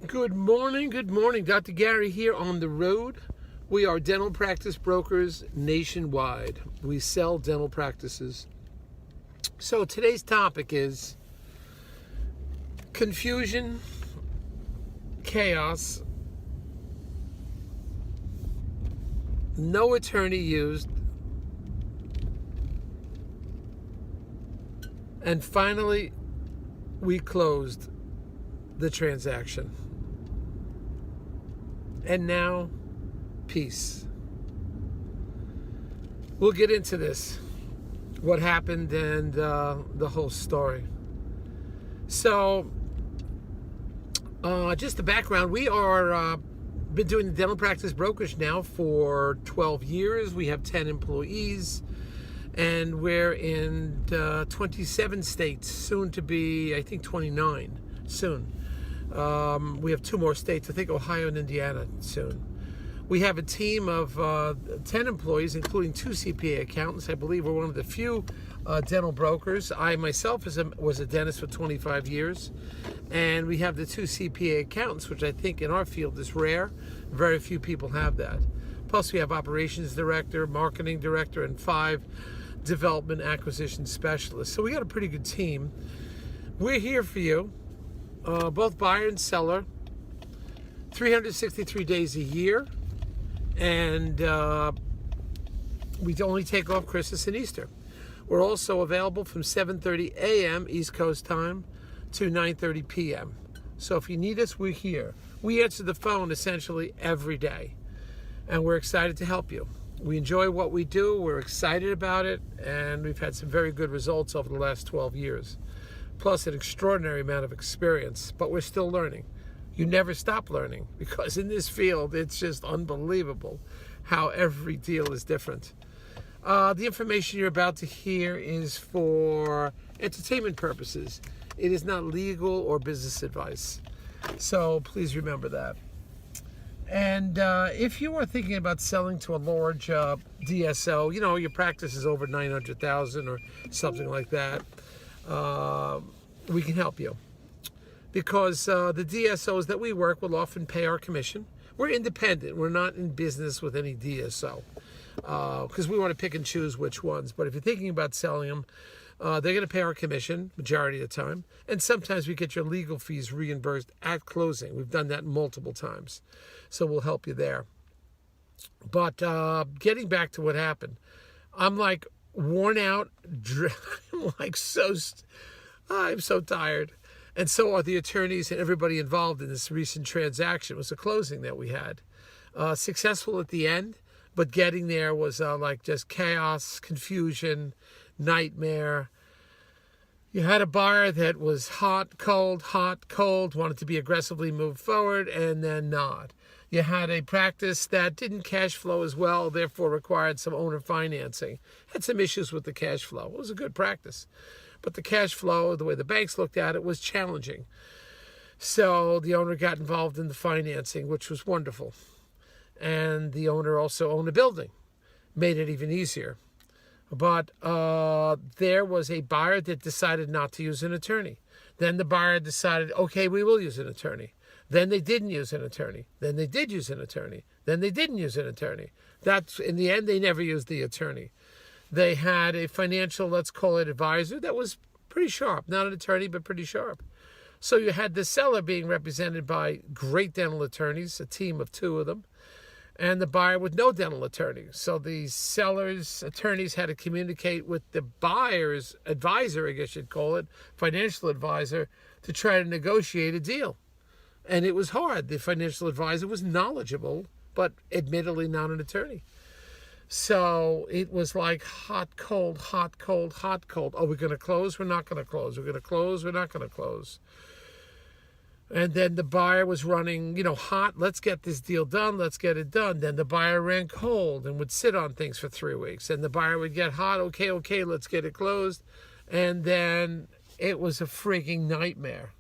Good morning, Dr. Gary here on the road. We are dental practice brokers nationwide. We sell dental practices. So today's topic is confusion, chaos, no attorney used, and finally we closed the transaction. And now, peace. We'll get into this, what happened and the whole story. So, just the background, we are been doing the dental practice brokerage now for 12 years. We have 10 employees, and we're in 27 states, soon to be, I think, 29 soon. We have 2 more states, I think Ohio and Indiana soon. We have a team of 10 employees, including 2 CPA accountants. I believe we're one of the few dental brokers. I myself was a dentist for 25 years. And we have the 2 CPA accountants, which I think in our field is rare. Very few people have that. Plus we have operations director, marketing director, and 5 development acquisition specialists. So we got a pretty good team. We're here for you. Both buyer and seller, 363 days a year, and we only take off Christmas and Easter. We're also available from 7:30 a.m. East Coast time to 9:30 p.m. So if you need us, we're here. We answer the phone essentially every day, and we're excited to help you. We enjoy what we do, we're excited about it, and we've had some very good results over the last 12 years. Plus an extraordinary amount of experience, but we're still learning. You never stop learning, because in this field, it's just unbelievable how every deal is different. The information you're about to hear is for entertainment purposes. It is not legal or business advice. So please remember that. And if you are thinking about selling to a large DSO, you know, your practice is over 900,000 or something like that, we can help you, because the DSOs that we work will often pay our commission. We're independent. We're not in business with any DSO, because we want to pick and choose which ones. But if you're thinking about selling them, they're going to pay our commission majority of the time. And sometimes we get your legal fees reimbursed at closing. We've done that multiple times. So we'll help you there. But getting back to what happened, I'm like worn out. I'm like I'm so tired. And so are the attorneys and everybody involved in this recent transaction. It was a closing that we had. Successful at the end, but getting there was like just chaos, confusion, nightmare. You had a buyer that was hot, cold, wanted to be aggressively moved forward, and then not. You had a practice that didn't cash flow as well, therefore required some owner financing. Had some issues with the cash flow. It was a good practice, but the cash flow, the way the banks looked at it, was challenging. So the owner got involved in the financing, which was wonderful. And the owner also owned a building, made it even easier. But there was a buyer that decided not to use an attorney. Then the buyer decided, okay, we will use an attorney. Then they didn't use an attorney. Then they did use an attorney. Then they didn't use an attorney. That's, in the end, they never used the attorney. They had a financial, let's call it, advisor that was pretty sharp. Not an attorney, but pretty sharp. So you had the seller being represented by great dental attorneys, a team of 2 of them, and the buyer with no dental attorney. So the seller's attorneys had to communicate with the buyer's advisor, I guess you'd call it, financial advisor, to try to negotiate a deal. And it was hard. The financial advisor was knowledgeable, but admittedly not an attorney. So it was like hot, cold, hot, cold, hot, cold. Are we going to close? We're not going to close. We're going to close. We're not going to close. And then the buyer was running, hot. Let's get this deal done. Let's get it done. Then the buyer ran cold and would sit on things for 3 weeks. And the buyer would get hot. Okay, let's get it closed. And then it was a freaking nightmare.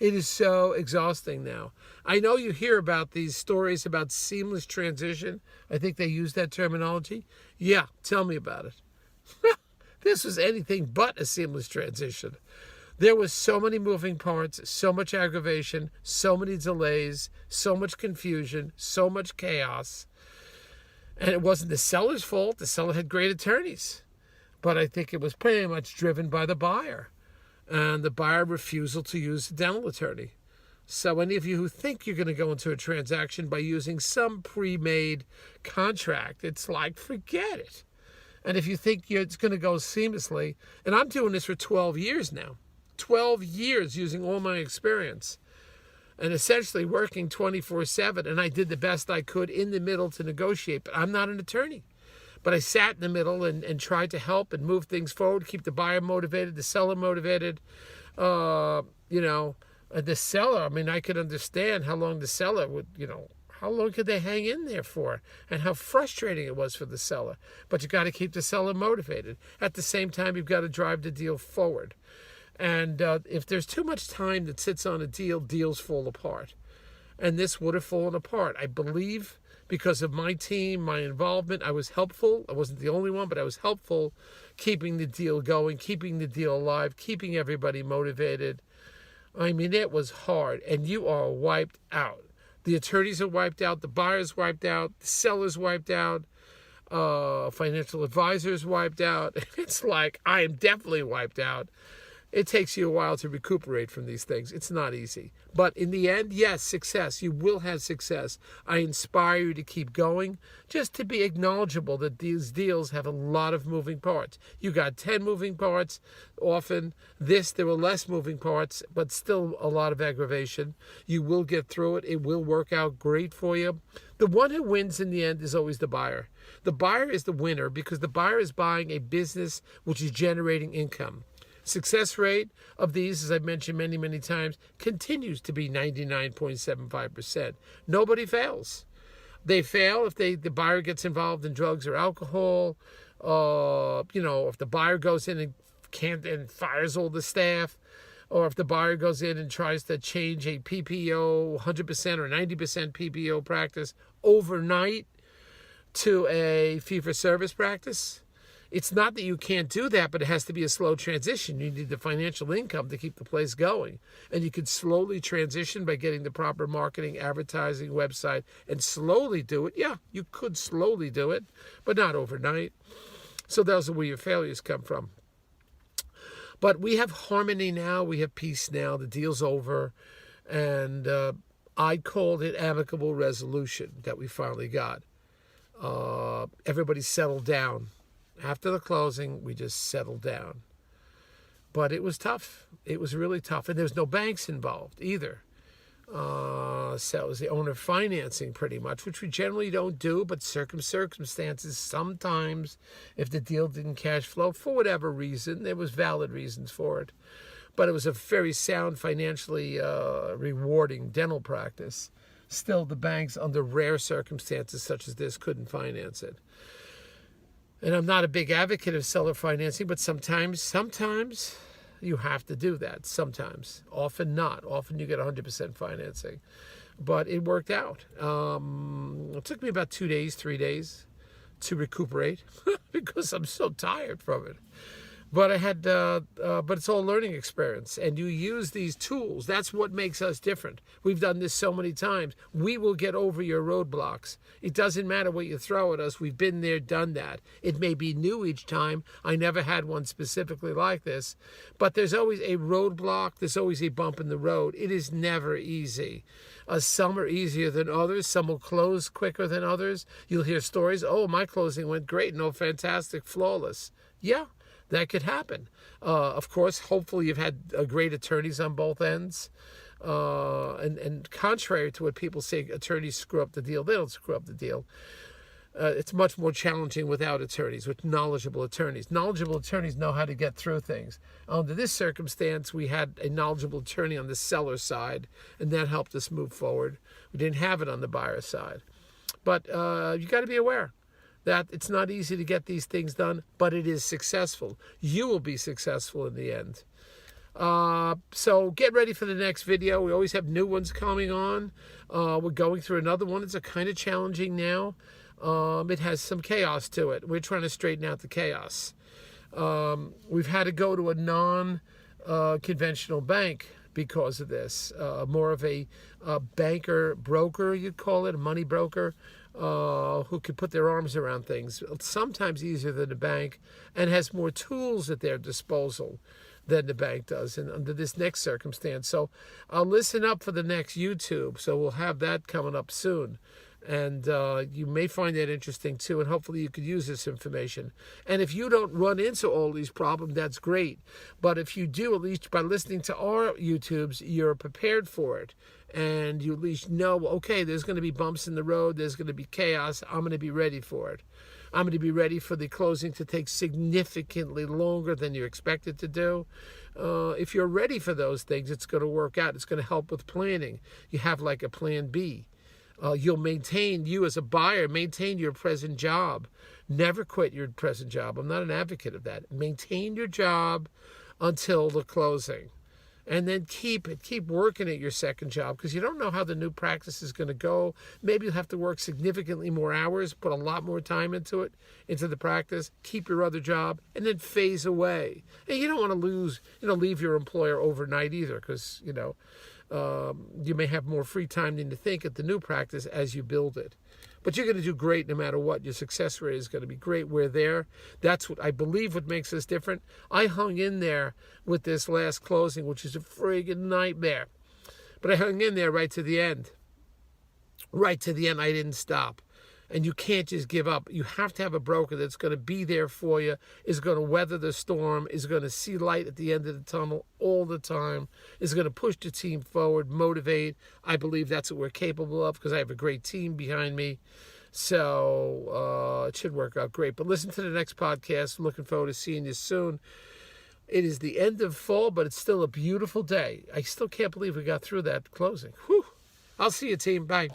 It is so exhausting now. I know you hear about these stories about seamless transition. I think they use that terminology. Yeah, tell me about it. This was anything but a seamless transition. There was so many moving parts, so much aggravation, so many delays, so much confusion, so much chaos. And it wasn't the seller's fault. The seller had great attorneys. But I think it was pretty much driven by the buyer and the buyer refusal to use a dental attorney. So any of you who think you're going to go into a transaction by using some pre-made contract, it's like, forget it. And if you think it's going to go seamlessly, and I'm doing this for 12 years now, 12 years using all my experience and essentially working 24/7, and I did the best I could in the middle to negotiate, but I'm not an attorney. But I sat in the middle and tried to help and move things forward, keep the buyer motivated, the seller motivated. The seller, I mean, I could understand how long the seller would, how long could they hang in there for, and how frustrating it was for the seller. But you got to keep the seller motivated. At the same time, you've got to drive the deal forward. And if there's too much time that sits on a deal, deals fall apart. And this would have fallen apart. I believe because of my team, my involvement, I was helpful. I wasn't the only one, but I was helpful keeping the deal going, keeping the deal alive, keeping everybody motivated. I mean, it was hard, and you are wiped out. The attorneys are wiped out, the buyers wiped out, the sellers wiped out, financial advisors wiped out. It's like, I am definitely wiped out. It takes you a while to recuperate from these things. It's not easy. But in the end, yes, success. You will have success. I inspire you to keep going, just to be acknowledgeable that these deals have a lot of moving parts. You got 10 moving parts. Often, there were less moving parts, but still a lot of aggravation. You will get through it. It will work out great for you. The one who wins in the end is always the buyer. The buyer is the winner because the buyer is buying a business which is generating income. Success rate of these, as I've mentioned many, many times, continues to be 99.75%. Nobody fails. They fail if the buyer gets involved in drugs or alcohol. If the buyer goes in and fires all the staff, or if the buyer goes in and tries to change a PPO 100% or 90% PPO practice overnight to a fee-for-service practice. It's not that you can't do that, but it has to be a slow transition. You need the financial income to keep the place going. And you could slowly transition by getting the proper marketing, advertising, website, and slowly do it. Yeah, you could slowly do it, but not overnight. So those are where your failures come from. But we have harmony now. We have peace now. The deal's over. And I called it amicable resolution that we finally got. Everybody settled down. After the closing, we just settled down. But it was tough. It was really tough. And there was no banks involved either. So it was the owner financing pretty much, which we generally don't do, but circumstances, sometimes if the deal didn't cash flow, for whatever reason, there was valid reasons for it. But it was a very sound, financially rewarding dental practice. Still, the banks, under rare circumstances such as this, couldn't finance it. And I'm not a big advocate of seller financing, but sometimes you have to do that. Sometimes. Often not. Often you get 100% financing. But it worked out. It took me about 3 days to recuperate because I'm so tired from it. But but it's all a learning experience, and you use these tools. That's what makes us different. We've done this so many times. We will get over your roadblocks. It doesn't matter what you throw at us. We've been there, done that. It may be new each time. I never had one specifically like this, but there's always a roadblock. There's always a bump in the road. It is never easy. Some are easier than others. Some will close quicker than others. You'll hear stories. Oh, my closing went great. No, fantastic, flawless. Yeah. That could happen. Of course, hopefully you've had great attorneys on both ends. And contrary to what people say, attorneys screw up the deal, they don't screw up the deal. It's much more challenging without attorneys, with knowledgeable attorneys. Knowledgeable attorneys know how to get through things. Under this circumstance, we had a knowledgeable attorney on the seller side, and that helped us move forward. We didn't have it on the buyer side. But you got to be aware that it's not easy to get these things done, but it is successful. You will be successful in the end. So get ready for the next video. We always have new ones coming on. We're going through another one. It's a kind of challenging now. It has some chaos to it. We're trying to straighten out the chaos. We've had to go to a conventional bank because of this. More of a banker, broker, you'd call it, a money broker, who could put their arms around things. Sometimes easier than the bank, and has more tools at their disposal than the bank does, and under this next circumstance. So I'll listen up for the next YouTube. So we'll have that coming up soon. And you may find that interesting too, and hopefully you could use this information. And if you don't run into all these problems, that's great. But if you do, at least by listening to our YouTubes, you're prepared for it. And you at least know, okay, there's going to be bumps in the road, there's going to be chaos, I'm going to be ready for it. I'm going to be ready for the closing to take significantly longer than you expect it to do. If you're ready for those things, it's going to work out. It's going to help with planning. You have like a plan B. You'll maintain, you as a buyer, maintain your present job. Never quit your present job. I'm not an advocate of that. Maintain your job until the closing. And then keep working at your second job, because you don't know how the new practice is going to go. Maybe you'll have to work significantly more hours, put a lot more time into the practice, keep your other job, and then phase away. And you don't want to leave your employer overnight either, because, you may have more free time than you think at the new practice as you build it. But you're going to do great no matter what. Your success rate is going to be great. We're there. That's what I believe what makes us different. I hung in there with this last closing, which is a friggin' nightmare. But I hung in there right to the end. Right to the end, I didn't stop. And you can't just give up. You have to have a broker that's going to be there for you, is going to weather the storm, is going to see light at the end of the tunnel all the time, is going to push the team forward, motivate. I believe that's what we're capable of, because I have a great team behind me. So it should work out great. But listen to the next podcast. Looking forward to seeing you soon. It is the end of fall, but it's still a beautiful day. I still can't believe we got through that closing. Whew. I'll see you, team. Bye.